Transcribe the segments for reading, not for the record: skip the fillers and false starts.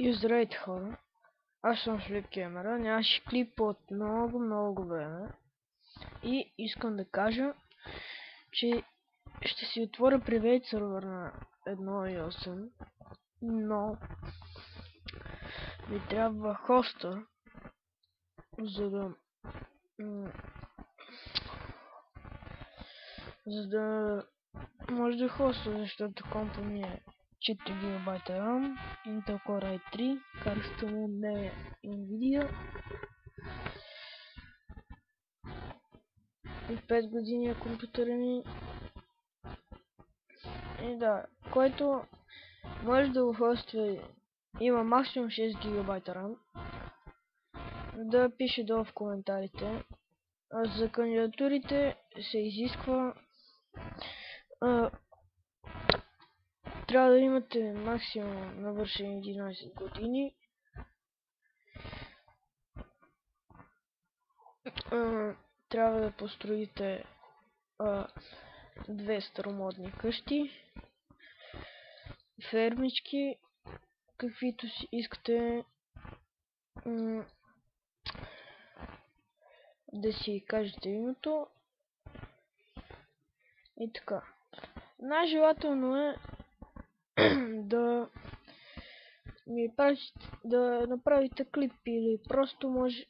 И здравейте, хора! Аз съм Филип Геймера, нямаше клип от много време и искам да кажа, че ще си отворя привейт сервер на 1.8, но ми трябва хоста, за да може да хоста, защото компа ми е 4 GB RAM, Intel Core i3, картата му не е Nvidia и 5 години е компютъра ми. И да, който може да го хоства, има максимум 6 GB RAM, да пише долу в коментарите. За кандидатурите се изисква трябва да имате максимум навършени 11 години. Трябва да построите 2 старомодни къщи, фермички, каквито си искате, да си кажете името и така. Най-желателно е да направите клип или просто може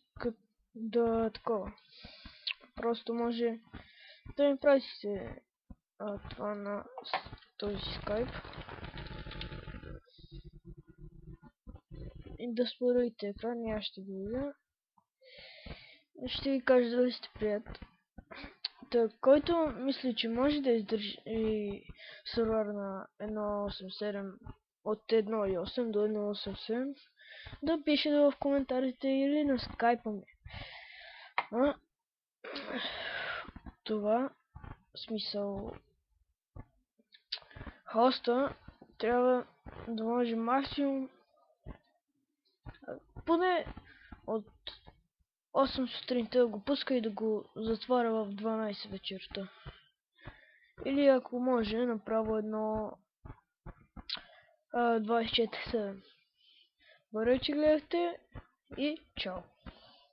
просто може да ми пратите това на този скайп и да споделите екран и аз ще го видя. Ще ви кажа дали сте прият. Който мисли, че може да издържи сервер на 1.8.7 от 1.8 до 1.8.7, да пише в коментарите или на скайпа ми. Това смисъл. Хоста трябва да може максимум поне от 8 сутринта да го пуска и да го затваря в 12 вечерта. Или ако може, направо едно 24/7. Благодаря, че гледахте и чао!